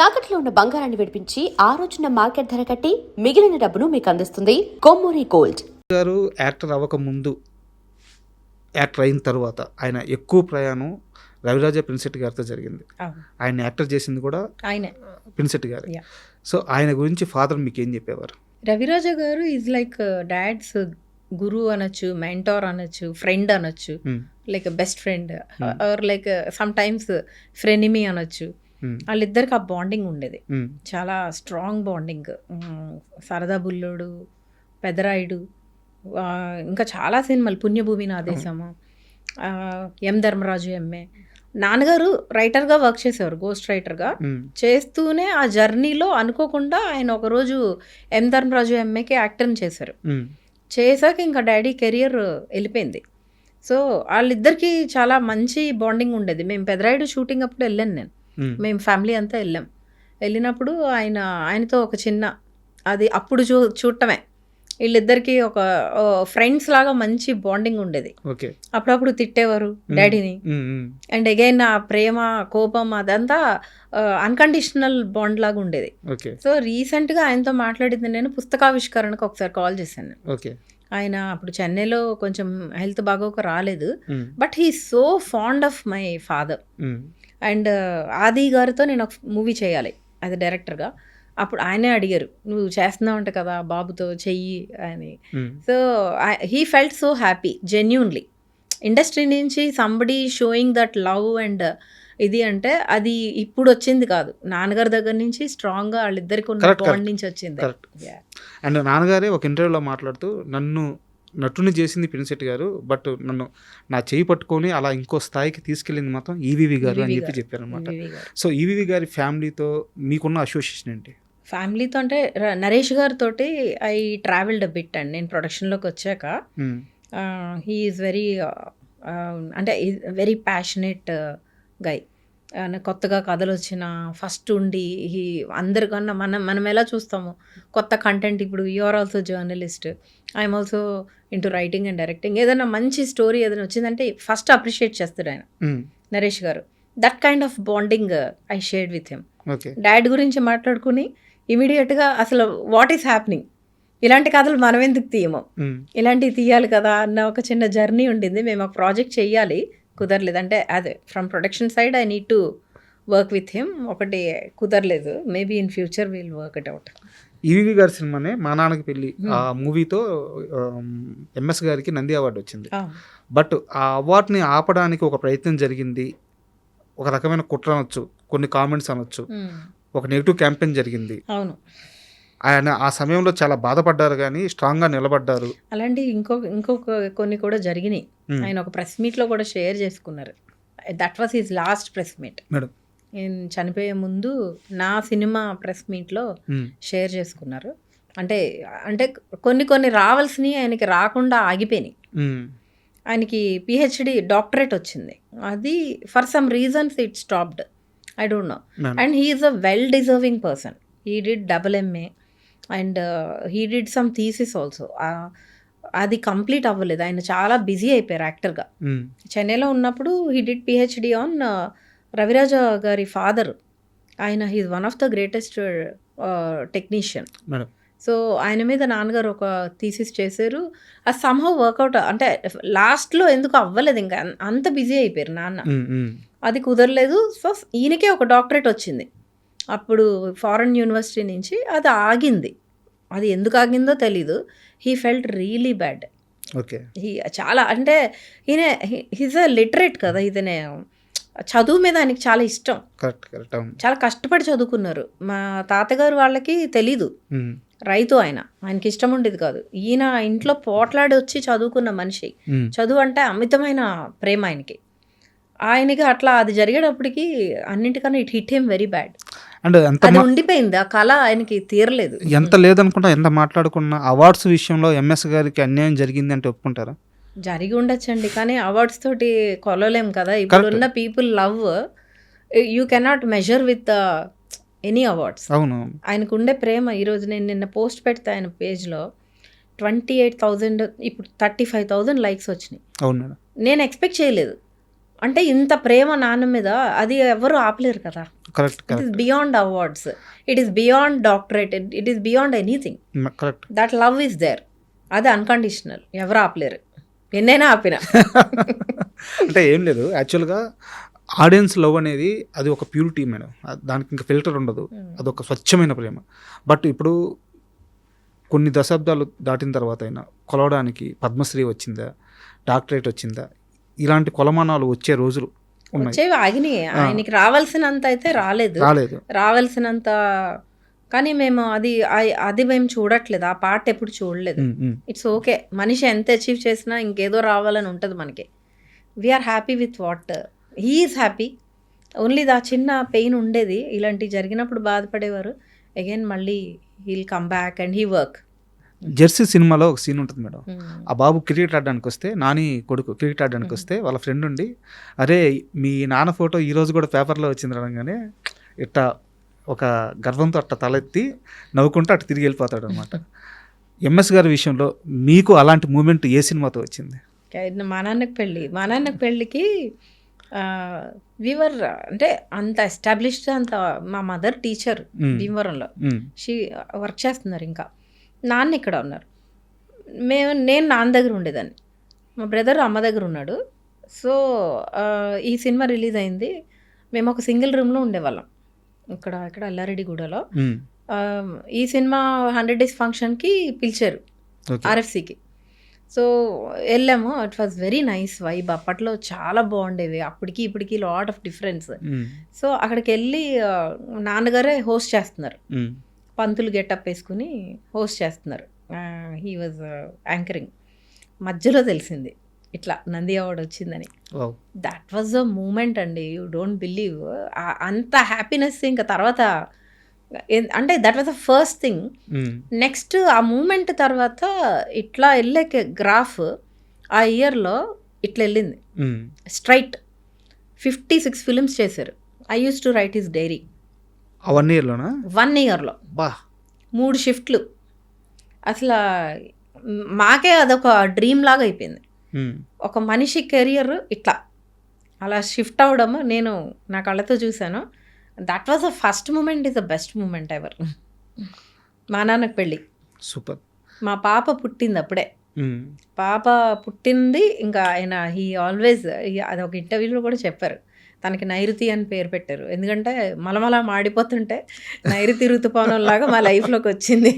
తాకట్లో ఉన్న బంగారాన్ని విడిపించి ఆ రోజున మార్కెట్ ధర కట్టి మిగిలిన డబ్బును మీకు అందిస్తుంది కొమ్మూరి గోల్డ్. గారు యాక్టర్ అవ్వక ముందు, యాక్టర్ అయిన తర్వాత ఆయన ఎక్కువ ప్రయాణం రవిరాజ ప్రిన్సెట్ గారితో జరిగింది. ఆయన యాక్టర్ చేసింది కూడా ఆయన ప్రిన్సెట్ గారు. సో ఆయన గురించి ఫాదర్ మీకు ఏం చెప్పేవారు? రవిరాజ గారు ఈజ్ లైక్ డాడ్స్ గురువు అనొచ్చు, మెంటార్ అనొచ్చు, ఫ్రెండ్ అనొచ్చు, like best friend or like sometimes frenemy అనొచ్చు. వాళ్ళిద్దరికి ఆ బాండింగ్ ఉండేది, చాలా స్ట్రాంగ్ బాండింగ్. సరదా బుల్లోడు, పెదరాయుడు, ఇంకా చాలా సినిమాలు, పుణ్యభూమి నా దేశము, ఎం ధర్మరాజు ఎంఏ. నాన్నగారు రైటర్గా వర్క్ చేసేవారు, గోస్ట్ రైటర్గా చేస్తూనే ఆ జర్నీలో అనుకోకుండా ఆయన ఒకరోజు ఎం ధర్మరాజు ఎంఏకి యాక్టర్ని చేశారు. చేశాక ఇంకా డాడీ కెరియర్ వెళ్ళిపోయింది. సో వాళ్ళిద్దరికి చాలా మంచి బాండింగ్ ఉండేది. మేము పెదరాయుడు షూటింగ్ అప్పుడు వెళ్ళాను నేను, మేము ఫ్యామిలీ అంతా వెళ్ళినప్పుడు ఆయనతో ఒక చిన్న అది అప్పుడు చూడటమే, వీళ్ళిద్దరికి ఒక ఫ్రెండ్స్ లాగా మంచి బాండింగ్ ఉండేది. అప్పుడప్పుడు తిట్టేవారు డాడీని. అండ్ అగైన్ ఆ ప్రేమ, కోపం అదంతా అన్కండిషనల్ బాండ్ లాగా ఉండేది. సో రీసెంట్గా ఆయనతో మాట్లాడింది నేను పుస్తకావిష్కరణకు ఒకసారి కాల్ చేశాను. ఆయన అప్పుడు చెన్నైలో కొంచెం హెల్త్ బాగోక రాలేదు, but he so fond of my father. And ఆది గారితో నేను ఒక మూవీ చేయాలి అది డైరెక్టర్గా. అప్పుడు ఆయనే అడిగారు, నువ్వు చేస్తున్నావు అంట కదా బాబుతో చెయ్యి అని. So he felt so happy genuinely. Industry నుంచి somebody showing that love and ఇది అంటే అది ఇప్పుడు వచ్చింది కాదు, నాన్నగారి దగ్గర నుంచి స్ట్రాంగ్గా వాళ్ళిద్దరికి ఉన్న బాండ్ నుంచి వచ్చింది. అండ్ నాన్నగారే ఒక ఇంటర్వ్యూలో మాట్లాడుతూ, నన్ను నటుని చేసింది ప్రిన్సెట్ గారు, బట్ నన్ను నా చేయి పట్టుకొని అలా ఇంకో స్థాయికి తీసుకెళ్ళింది మాత్రం ఈవీవి గారు అని చెప్పి చెప్పారు అనమాట. సో ఈవీవి గారి ఫ్యామిలీతో మీకున్న అసోసియేషన్ ఏంటి? ఫ్యామిలీతో అంటే నరేష్ గారితో ఐ ట్రావెల్డ్ బిట్ అండి. నేను ప్రొడక్షన్లోకి వచ్చాక హీ ఈజ్ వెరీ అంటే వెరీ ప్యాషనేట్ గై. కొత్తగా కథలు వచ్చిన ఫస్ట్ ఉండి అందరికన్నా మనం ఎలా చూస్తాము కొత్త కంటెంట్. ఇప్పుడు you are also journalist, I'm also into writing and directing. ఏదైనా మంచి స్టోరీ ఏదైనా వచ్చిందంటే ఫస్ట్ అప్రిషియేట్ చేస్తాడు ఆయన, నరేష్ గారు. That kind of bonding I shared with him. Dad గురించి మాట్లాడుకుని ఇమీడియట్గా అసలు వాట్ ఈస్ హ్యాపెనింగ్, ఇలాంటి కథలు మనం ఎందుకు తీయము, ఇలాంటివి తీయాలి కదా అన్న ఒక చిన్న జర్నీ ఉండింది. మేము ఒక ప్రాజెక్ట్ చెయ్యాలి, కుదరలేదు. అంటే అదే from production side I need to work with him. ఒకటి కుదరలేదు, maybe in future will work it out. EVV గారి సినిమానే మా నాన్నకి పెళ్ళి, ఆ మూవీతో ఎంఎస్ గారికి నంది అవార్డు వచ్చింది. బట్ ఆ అవార్డుని ఆపడానికి ఒక ప్రయత్నం జరిగింది, ఒక రకమైన కుట్ర అనొచ్చు, కొన్ని కామెంట్స్ అనొచ్చు, ఒక నెగిటివ్ క్యాంపెయిన్ జరిగింది. అవును, ఆయన ఆ సమయంలో చాలా బాధపడ్డారు కానీ స్ట్రాంగ్గా నిలబడ్డారు. అలాంటి ఇంకొక కొన్ని కూడా జరిగినాయి. ఆయన ఒక ప్రెస్ మీట్లో కూడా షేర్ చేసుకున్నారు. That was his last press meet. నేను చనిపోయే ముందు నా సినిమా ప్రెస్ మీట్లో షేర్ చేసుకున్నారు. అంటే కొన్ని రావాల్సినవి ఆయనకి రాకుండా ఆగిపోయినాయి. ఆయనకి పిహెచ్డి డాక్టరేట్ వచ్చింది, అది for some reasons it stopped, I don't know. And he is a well deserving person. He did AA and he did some thesis also. అది కంప్లీట్ అవ్వలేదు, ఆయన చాలా బిజీ అయిపోయారు యాక్టర్గా. చెన్నైలో ఉన్నప్పుడు he did PhD on Raviraja గారి ఫాదర్. ఆయన he's one of the greatest technician. So ఆయన మీద నాన్నగారు ఒక థీసిస్ చేశారు, అది సమ్హౌ వర్కౌట్. అంటే లాస్ట్లో ఎందుకు అవ్వలేదు, ఇంకా అంత బిజీ అయిపోయారు నాన్న, అది కుదరలేదు. సో ఈయనకే ఒక డాక్టరేట్ వచ్చింది అప్పుడు ఫారెన్ యూనివర్సిటీ నుంచి, అది ఆగింది. అది ఎందుకు ఆగిందో తెలీదు. He felt really bad. చాలా అంటే హీజ్ అ లిటరేట్ కదా, ఇతనే చదువు మీద ఆయనకి చాలా ఇష్టం, చాలా కష్టపడి చదువుకున్నారు. మా తాతగారు వాళ్ళకి తెలీదు, రైతు ఆయనకి ఇష్టం ఉండేది కాదు. ఈయన ఇంట్లో పోట్లాడి వచ్చి చదువుకున్న మనిషి. చదువు అంటే అమితమైన ప్రేమ ఆయనకి అట్లా అది జరిగేటప్పటికి అన్నింటికన్నా it hit him very bad. And అది ఉండిపోయింది, ఆ కళ ఆయనకి తీరలేదు. ఎంత లేదనుకుంటా, ఎంత మాట్లాడుకున్న అవార్డ్స్ విషయంలో ఎంఎస్ గారికి అన్యాయం జరిగింది అంటే ఒప్పుకుంటారా? జరిగి ఉండొచ్చండి, కానీ అవార్డ్స్ తోటి కొలలేం కదా. ఇప్పుడున్న people love you cannot measure with any awards. అవును, ఆయనకు ఉండే ప్రేమ. ఈరోజు నేను నిన్న పోస్ట్ పెడితే ఆయన పేజ్లో 28,000, ఇప్పుడు 35,000 లైక్స్ వచ్చినాయి. అవును, నేను ఎక్స్పెక్ట్ చేయలేదు. అంటే ఇంత ప్రేమ నాన్న మీద, అది ఎవరు ఆపలేరు కదా. Correct it is correct beyond awards, it is beyond doctorate, it is beyond anything. Correct. That love is there, అది అన్కండిషనల్, ఎవరు ఆపలేరు, ఎన్నైనా ఆపిన. అంటే ఏం లేదు, యాక్చువల్గా ఆడియన్స్ లవ్ అనేది అది ఒక ప్యూరిటీ మేడం, దానికి ఇంకా ఫిల్టర్ ఉండదు, అదొక స్వచ్ఛమైన ప్రేమ. బట్ ఇప్పుడు కొన్ని దశాబ్దాలు దాటిన తర్వాత అయినా కొలవడానికి పద్మశ్రీ వచ్చిందా, డాక్టరేట్ వచ్చిందా, ఇలాంటి కొలమానాలు వచ్చే రోజులు ఉన్నాయి. వచ్చేవి ఆగినాయి, ఆయనకి రావాల్సినంత అయితే రాలేదు, రావాల్సినంత. కానీ మేము అది మేము చూడట్లేదు, ఆ పార్ట్ ఎప్పుడు చూడలేదు. ఇట్స్ ఓకే, మనిషి ఎంత అచీవ్ చేసినా ఇంకేదో రావాలని ఉంటుంది మనకి. We're happy with what he is happy. Only దా చిన్న పెయిన్ ఉండేది, ఇలాంటివి జరిగినప్పుడు బాధపడేవారు. అగైన్ మళ్ళీ heal come back and he work. Jersey సినిమాలో ఒక సీన్ ఉంటుంది మేడం, ఆ బాబు క్రికెట్ ఆడడానికి వస్తే, నాని కొడుకు క్రికెట్ ఆడడానికి వస్తే వాళ్ళ ఫ్రెండ్ ఉండి, అరే మీ నాన్న ఫోటో ఈరోజు కూడా పేపర్లో వచ్చింది అనగానే ఇట్టా ఒక గర్వంతో అట్ట తలెత్తి నవ్వుకుంటూ అటు తిరిగి వెళ్ళిపోతాడు అనమాట. ఎంఎస్ గారి విషయంలో మీకు అలాంటి మూమెంట్ ఏ సినిమాతో వచ్చింది? మా నాన్నకి పెళ్ళికి వీవర్ అంటే అంత ఎస్టాబ్లిష్డ్, అంత మా మదర్ టీచర్ భీమవరంలో, షీ వర్క్ చేస్తున్నారు, ఇంకా నాన్న ఇక్కడ ఉన్నారు. నేను నాన్న దగ్గర ఉండేదాన్ని, మా బ్రదర్ అమ్మ దగ్గర ఉన్నాడు. సో ఈ సినిమా రిలీజ్ అయింది, మేము ఒక సింగిల్ రూమ్లో ఉండేవాళ్ళం ఇక్కడ అల్లారెడ్డిగూడలో. ఈ సినిమా 100 days ఫంక్షన్కి పిలిచారు ఆర్ఎఫ్సికి. సో వెళ్ళాము, it was very nice vibe. అప్పట్లో చాలా బాగుండేవి, అప్పటికి ఇప్పటికి లాట్ ఆఫ్ డిఫరెన్స్. సో అక్కడికి వెళ్ళి నాన్నగారే హోస్ట్ చేస్తున్నారు, పంతులు గెటప్ వేసుకుని హోస్ట్ చేస్తున్నారు. He was anchoring. మధ్యలో తెలిసింది ఇట్లా నంది అవార్డ్ వచ్చిందని. దట్ వాజ్ అ మూమెంట్ అండి, యూ డోంట్ బిలీవ్. అంత హ్యాపీనెస్ ఇంకా తర్వాత అంటే that was the first thing. Next ఆ మూమెంట్ తర్వాత ఇట్లా వెళ్ళే గ్రాఫ్ ఆ ఇయర్లో ఇట్లా వెళ్ళింది స్ట్రైట్. 56 ఫిలిమ్స్ చేశారు. I use to write his diary. 1 yearలోనా? 1 yearలో 3 షిఫ్ట్లు. అసలు మాకే అదొక డ్రీమ్ లాగా అయిపోయింది. ఒక మనిషి కెరియర్ ఇట్లా అలా షిఫ్ట్ అవ్వడము నేను నా కళ్ళతో చూశాను. That was the first moment, is the best moment ever. మా నాన్నకి పెళ్ళి, సూపర్. మా పాప పుట్టింది అప్పుడే. పాప పుట్టింది ఇంకా ఆయన హీ ఆల్వేస్, అది ఒక ఇంటర్వ్యూలో కూడా చెప్పారు, తనకి నైరుతి అని పేరు పెట్టారు. ఎందుకంటే మలమల మాడిపోతుంటే నైరుతి ఋతుపవనం లాగా మా లైఫ్లోకి వచ్చింది.